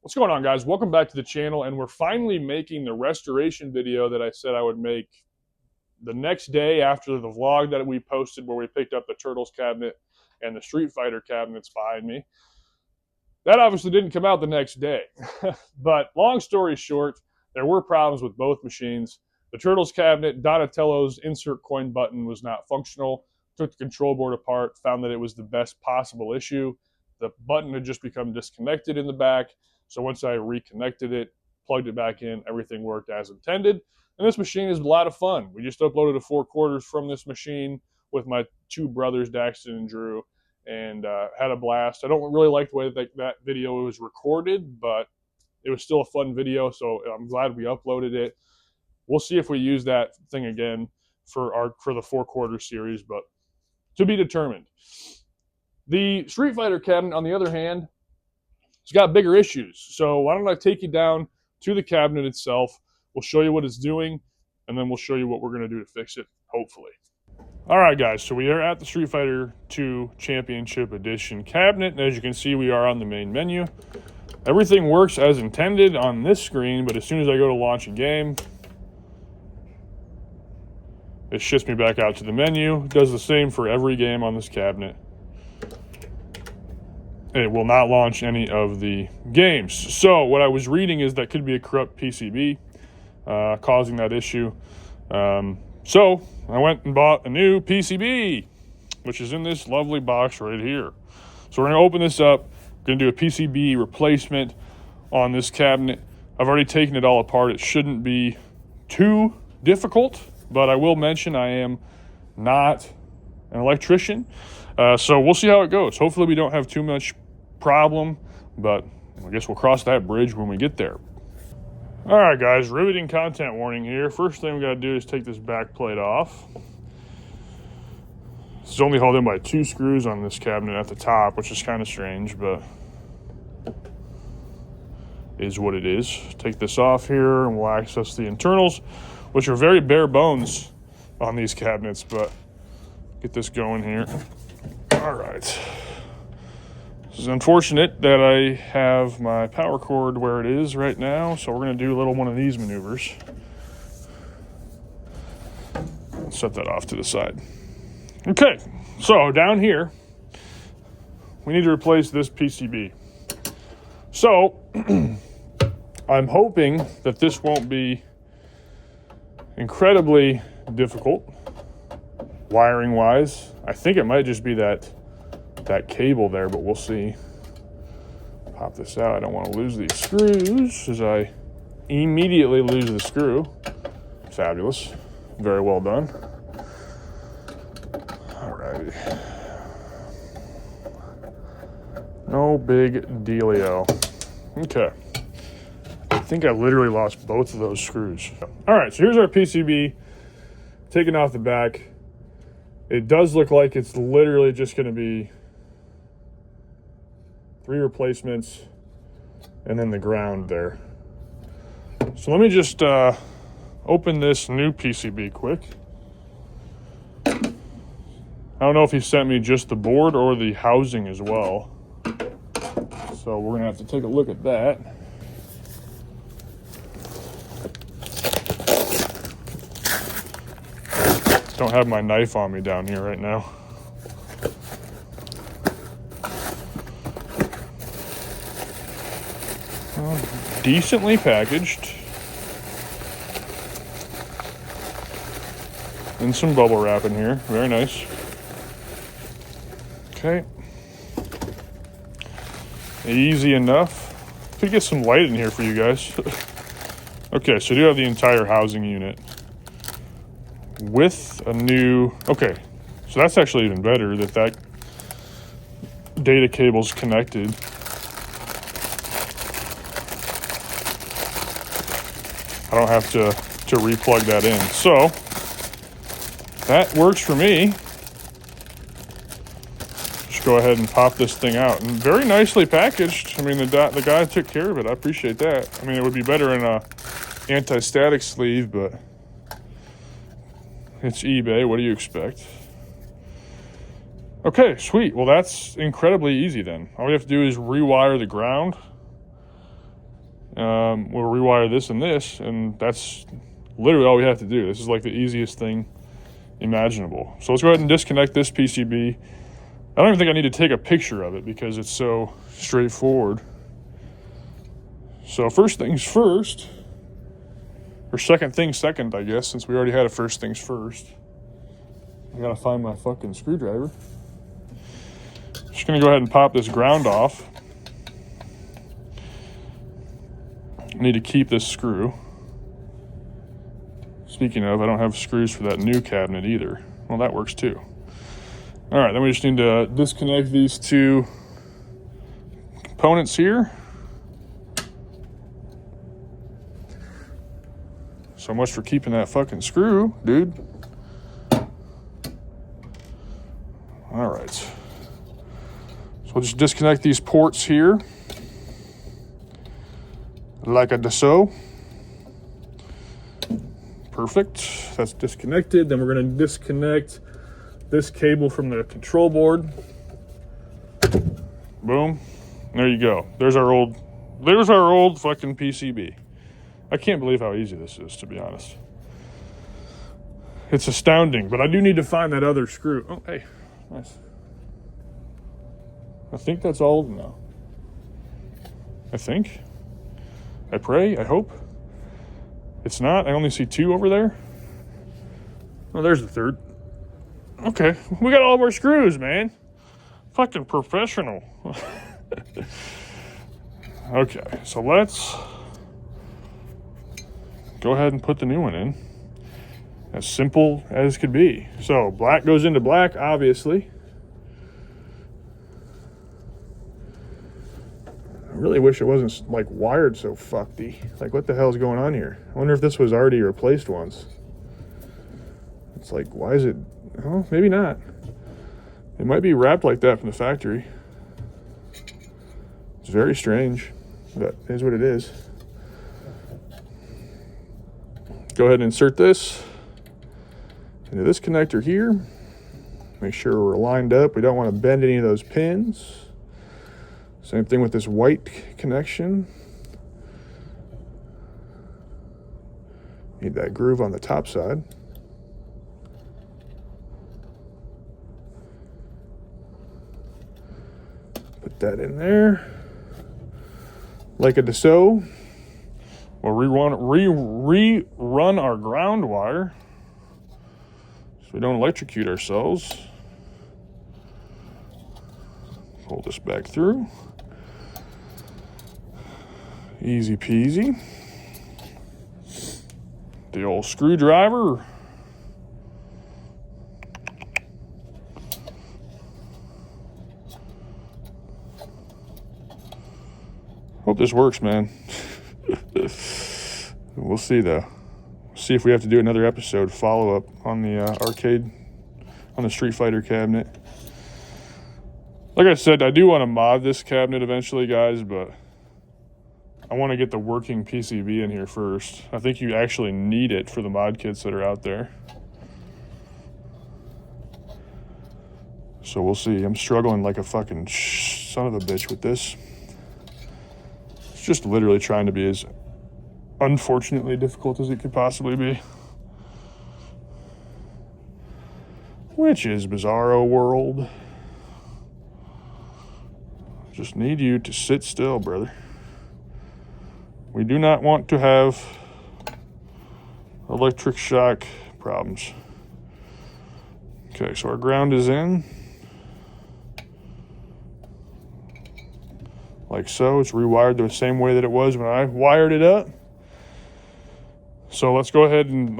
What's going on, guys? Welcome back to the channel, and we're finally making the restoration video that I said I would make the next day after the vlog that we posted where we picked up the Turtles cabinet and the Street Fighter cabinets behind me. That obviously didn't come out the next day, but long story short, there were problems with both machines. The Turtles cabinet, Donatello's insert coin button was not functional. Took the control board apart, found that it was the best possible issue. The button had just become disconnected in the back. So once I reconnected it, plugged it back in, everything worked as intended. And this machine is a lot of fun. We just uploaded a 4/4 from this machine with my two brothers, Daxton and Drew, and had a blast. I don't really like the way that video was recorded, but it was still a fun video, so I'm glad we uploaded it. We'll see if we use that thing again for the 4/4 series, but to be determined. The Street Fighter cabinet, on the other hand, it's got bigger issues. So why don't I take you down to the cabinet itself. We'll show you what it's doing, and then we'll show you what we're going to do to fix it, hopefully. All right, guys, so we are at the Street Fighter 2 Championship Edition cabinet, and as you can see, we are on the main menu. Everything works as intended on this screen, but as soon as I go to launch a game, it shifts me back out to the menu. It does the same for every game on this cabinet. It will not launch any of the games. So what I was reading is that could be a corrupt PCB causing that issue. So I went and bought a new PCB, which is in this lovely box right here. So we're going to open this up. Going to do a PCB replacement on this cabinet. I've already taken it all apart. It shouldn't be too difficult, but I will mention I am not an electrician. So we'll see how it goes. Hopefully we don't have too much problem, but I guess we'll cross that bridge when we get there. All right, guys, riveting content warning here. First thing we got to do is take this back plate off. This is only held in by 2 screws on this cabinet at the top, which is kind of strange, but is what it is. Take this off here and we'll access the internals, which are very bare bones on these cabinets, but get this going here. All right. This is unfortunate that I have my power cord where it is right now, so we're going to do a little one of these maneuvers. Set that off to the side. Okay, so down here, we need to replace this PCB. So, I'm hoping that this won't be incredibly difficult, wiring-wise. I think it might just be that cable there, but we'll see. Pop this out. I don't want to lose these screws, as I immediately lose the screw. Fabulous. Very well done. Alrighty. No big dealio. Okay. I think I literally lost both of those screws. Alright, so here's our PCB. Taken off the back. It does look like it's literally just going to be 3 replacements and then the ground there. So let me just open this new PCB quick. I don't know if he sent me just the board or the housing as well. So we're gonna have to take a look at that. Don't have my knife on me down here right now. Decently packaged. And some bubble wrap in here. Very nice. Okay. Easy enough. Could get some light in here for you guys. Okay, so I do have the entire housing unit with a new... Okay, so that's actually even better that data cable's connected. I don't have to replug that in. So that works for me. Just go ahead and pop this thing out. And very nicely packaged. I mean, the guy took care of it. I appreciate that. I mean, it would be better in a anti-static sleeve, but it's eBay. What do you expect? Okay, sweet. Well, that's incredibly easy then. All we have to do is rewire the ground We'll rewire this and this, and that's literally all we have to do. This is like the easiest thing imaginable. So let's go ahead and disconnect this PCB. I don't even think I need to take a picture of it because it's so straightforward. So first things first, or second things second, I guess, since we already had a first things first. I gotta find my fucking screwdriver. Just gonna go ahead and pop this ground off. I need to keep this screw. Speaking of, I don't have screws for that new cabinet either. Well, that works too. All right, then we just need to disconnect these two components here. So much for keeping that fucking screw, dude. All right. So we'll just disconnect these ports here. Like a so. Perfect. That's disconnected. Then we're going to disconnect this cable from the control board. Boom. There you go. There's our old fucking PCB. I can't believe how easy this is, to be honest. It's astounding, but I do need to find that other screw. Oh, hey. Nice. I think that's all of them now. I think. I pray. I hope. It's not. I only see two over there. Oh, there's the third. Okay. We got all of our screws, man. Fucking professional. Okay. So let's go ahead and put the new one in. As simple as could be. So black goes into black, obviously. I really wish it wasn't like wired so fuckedy. Like, what the hell is going on here? I wonder if this was already replaced once. It's like, why is it? Oh, maybe not. It might be wrapped like that from the factory. It's very strange, but it is what it is. Go ahead and insert this into this connector here. Make sure we're lined up. We don't want to bend any of those pins. Same thing with this white connection. Need that groove on the top side. Put that in there. Like a so. We'll rerun our ground wire so we don't electrocute ourselves. Pull this back through. Easy peasy. The old screwdriver. Hope this works, man. We'll see though. See if we have to do another episode follow up on the arcade, on the Street Fighter cabinet. Like I said, I do want to mod this cabinet eventually, guys, but I want to get the working PCB in here first. I think you actually need it for the mod kits that are out there. So we'll see. I'm struggling like a fucking son of a bitch with this. It's just literally trying to be as unfortunately difficult as it could possibly be. Which is Bizarro World. Just need you to sit still, brother. We do not want to have electric shock problems. Okay, so our ground is in. Like so. It's rewired the same way that it was when I wired it up. So let's go ahead and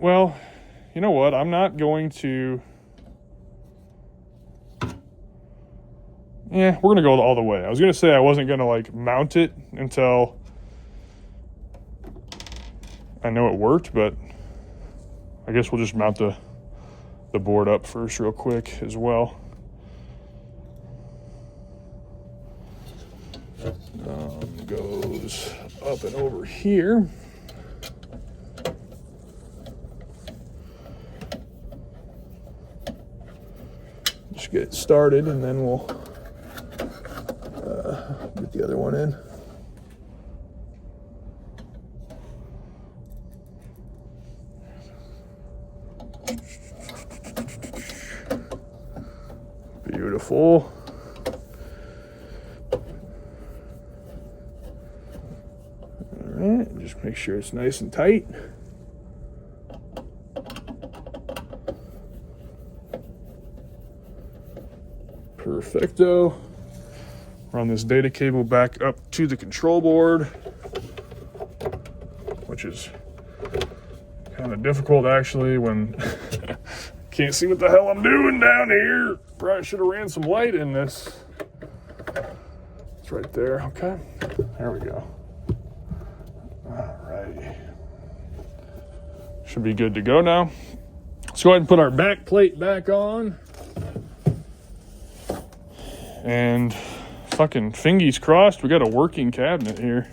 well, you know what? I'm not going to... Yeah, we're going to go all the way. I was going to say I wasn't going to like mount it until I know it worked, but I guess we'll just mount the board up first real quick as well. Goes up and over here. Just get it started and then we'll get the other one in. Beautiful. All right, just make sure it's nice and tight. Perfecto. Run this data cable back up to the control board, which is kind of difficult actually when can't see what the hell I'm doing down here. Probably should have ran some light in this. It's right there. Okay, there we go. All right, should be good to go now. Let's go ahead and put our back plate back on. And fucking fingies crossed, we got a working cabinet here.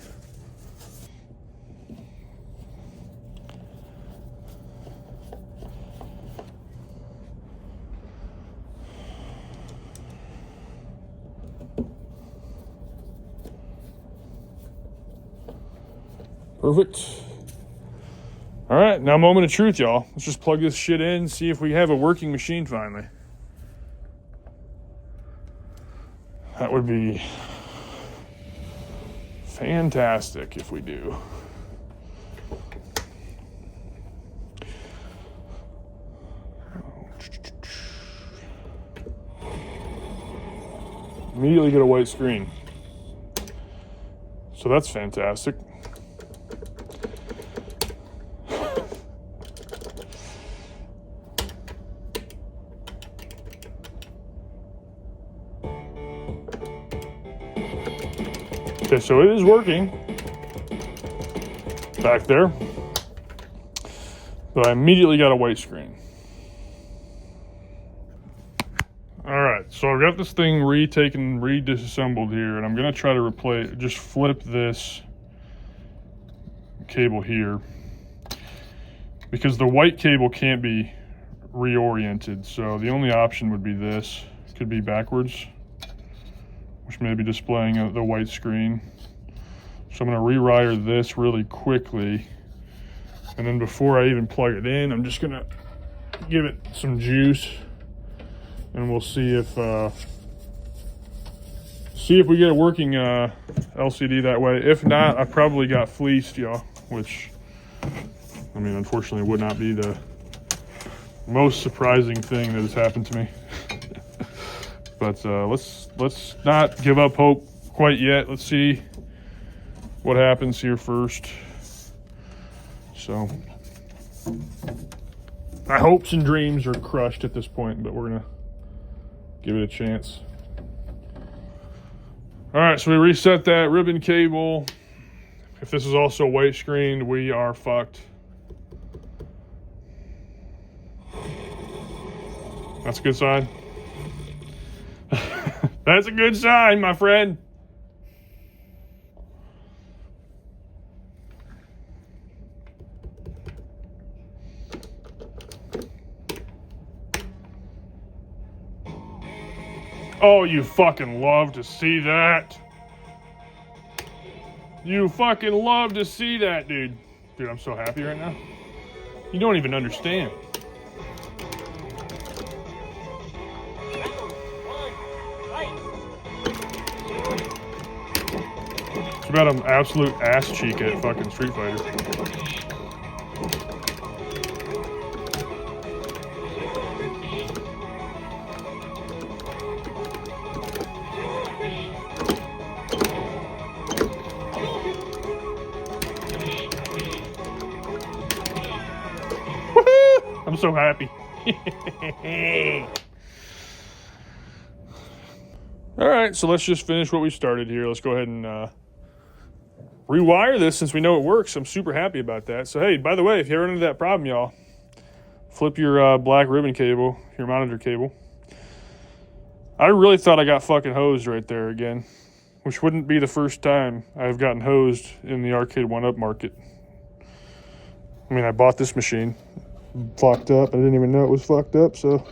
Perfect. All right, now moment of truth, y'all. Let's just plug this shit in, see if we have a working machine finally. That would be fantastic if we do. Immediately get a white screen. So that's fantastic. Okay, so it is working back there, but I immediately got a white screen. All right, so I've got this thing redisassembled here, and I'm gonna try to replace, just flip this cable here, because the white cable can't be reoriented, so the only option would be this. It could be backwards, which may be displaying the white screen. So I'm gonna rewire this really quickly. And then before I even plug it in, I'm just gonna give it some juice and we'll see if we get a working LCD that way. If not, I probably got fleeced, y'all, which, I mean, unfortunately would not be the most surprising thing that has happened to me. But let's not give up hope quite yet. Let's see what happens here first. So my hopes and dreams are crushed at this point, but we're gonna give it a chance. All right, so we reset that ribbon cable. If this is also white screened, we are fucked. That's a good sign. That's a good sign, my friend. Oh, you fucking love to see that. You fucking love to see that, dude. Dude, I'm so happy right now. You don't even understand. It's about an absolute ass cheek at fucking Street Fighter. I'm so happy. All right, so let's just finish what we started here. Let's go ahead and rewire this since we know it works. I'm super happy about that. So, hey, by the way, if you run into that problem, y'all, flip your black ribbon cable, your monitor cable. I really thought I got fucking hosed right there again, which wouldn't be the first time I've gotten hosed in the Arcade1Up market. I mean, I bought this machine fucked up. I didn't even know it was fucked up, so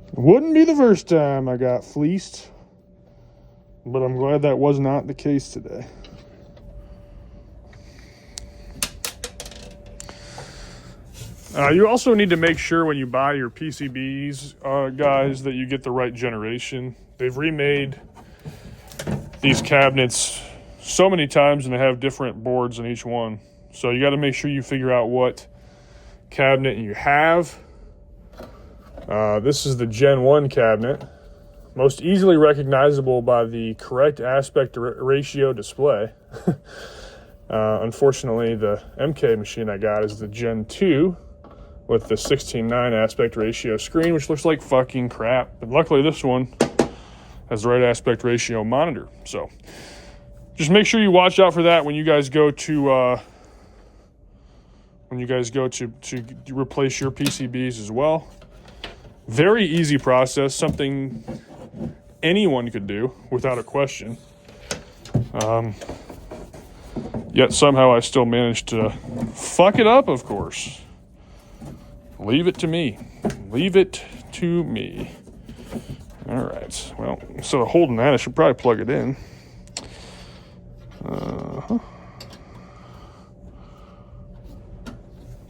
it wouldn't be the first time I got fleeced. But I'm glad that was not the case today. You also need to make sure when you buy your PCBs, guys, that you get the right generation. They've remade these cabinets so many times and they have different boards in each one. So you got to make sure you figure out what cabinet you have. This is the Gen 1 cabinet. Most easily recognizable by the correct aspect ratio display. Unfortunately, the MK machine I got is the Gen 2 with the 16:9 aspect ratio screen, which looks like fucking crap. But luckily this one has the right aspect ratio monitor. So just make sure you watch out for that when you guys go to replace your PCBs as well. Very easy process, something anyone could do without a question. Yet somehow I still managed to fuck it up, of course. Leave it to me. Leave it to me. All right. Well, instead of holding that, I should probably plug it in.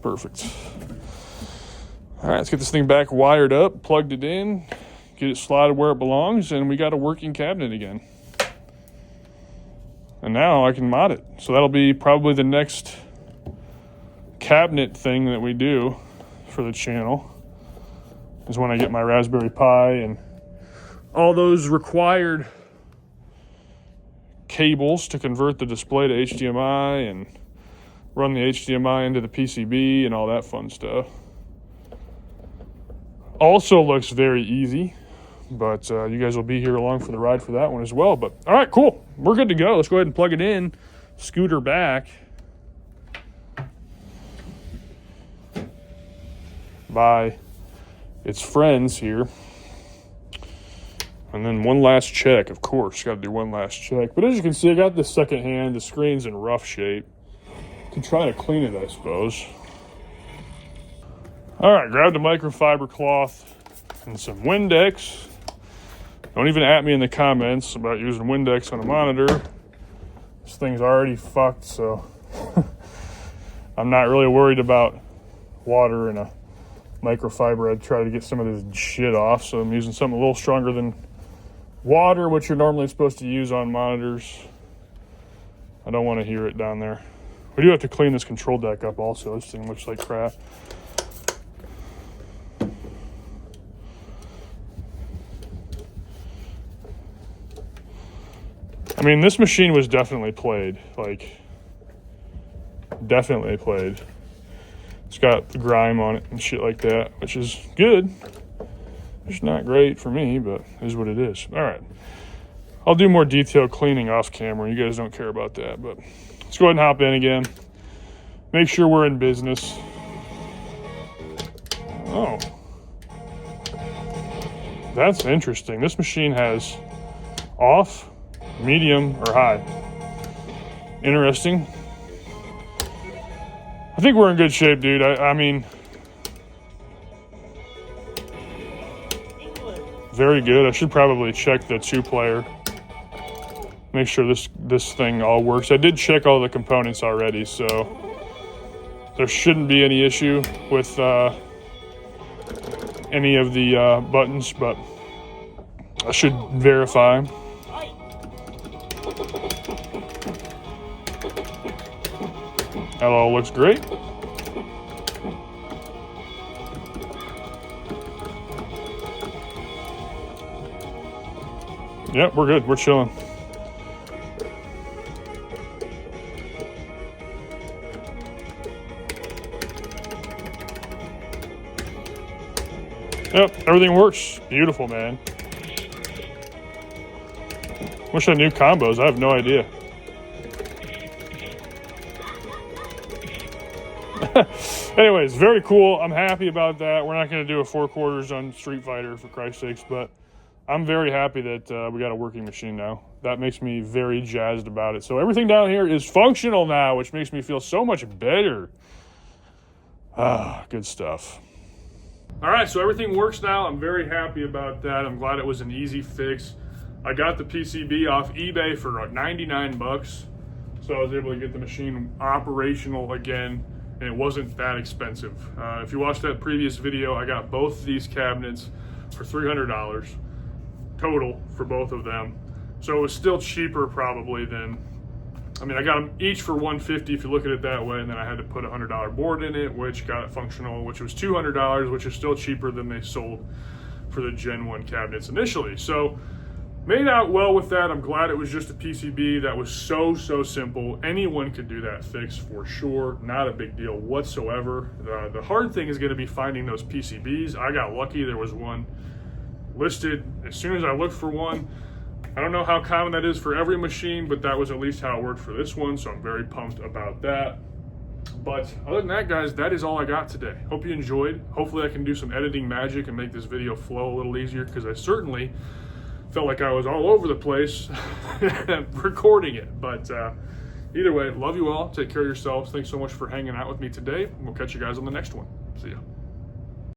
Perfect. All right, let's get this thing back wired up, plugged it in, get it slotted where it belongs, and we got a working cabinet again. And now I can mod it. So that'll be probably the next cabinet thing that we do for the channel, is when I get my Raspberry Pi and all those required cables to convert the display to HDMI and run the HDMI into the PCB and all that fun stuff. Also looks very easy, but you guys will be here along for the ride for that one as well. But all right, cool. We're good to go. Let's go ahead and plug it in, scooter back by its friends here. And then one last check, of course. Got to do one last check. But as you can see, I got this second hand. The screen's in rough shape. Can try to clean it, I suppose. All right, grab the microfiber cloth and some Windex. Don't even at me in the comments about using Windex on a monitor. This thing's already fucked, so I'm not really worried about water and a microfiber. I'd try to get some of this shit off, so I'm using something a little stronger than water, which you're normally supposed to use on monitors. I don't want to hear it down there. We do have to clean this control deck up also. This thing looks like crap. I mean, this machine was definitely played. Like, definitely played. It's got the grime on it and shit like that, which is good. It's not great for me, but it is what it is. All right. I'll do more detailed cleaning off camera. You guys don't care about that, but let's go ahead and hop in again. Make sure we're in business. Oh. That's interesting. This machine has off, medium, or high. Interesting. I think we're in good shape, dude. I mean, very good. I should probably check the 2-player. Make sure this thing all works. I did check all the components already, so there shouldn't be any issue with any of the buttons, but I should verify. That all looks great. Yep, we're good. We're chilling. Yep, everything works. Beautiful, man. Wish I knew combos. I have no idea. Anyways, very cool. I'm happy about that. We're not going to do a 4 quarters on Street Fighter, for Christ's sakes, but I'm very happy that we got a working machine now. That makes me very jazzed about it. So everything down here is functional now, which makes me feel so much better. Ah, good stuff. All right, so everything works now. I'm very happy about that. I'm glad it was an easy fix. I got the PCB off eBay for $99, so I was able to get the machine operational again and it wasn't that expensive. If you watched that previous video, I got both of these cabinets for $300 total for both of them. So it was still cheaper probably than, I mean, I got them each for $150 if you look at it that way, and then I had to put a $100 board in it, which got it functional, which was $200, which is still cheaper than they sold for the Gen 1 cabinets initially. So made out well with that. I'm glad it was just a PCB that was so simple. Anyone could do that fix for sure. Not a big deal whatsoever. The hard thing is going to be finding those PCBs. I got lucky. There was one listed as soon as I looked for one. I don't know how common that is for every machine, but that was at least how it worked for this one, so I'm very pumped about that. But other than that, guys, that is all I got today. Hope you enjoyed. Hopefully I can do some editing magic and make this video flow a little easier, because I certainly felt like I was all over the place recording it. But either way, love you all. Take care of yourselves. Thanks so much for hanging out with me today. We'll catch you guys on the next one. See ya.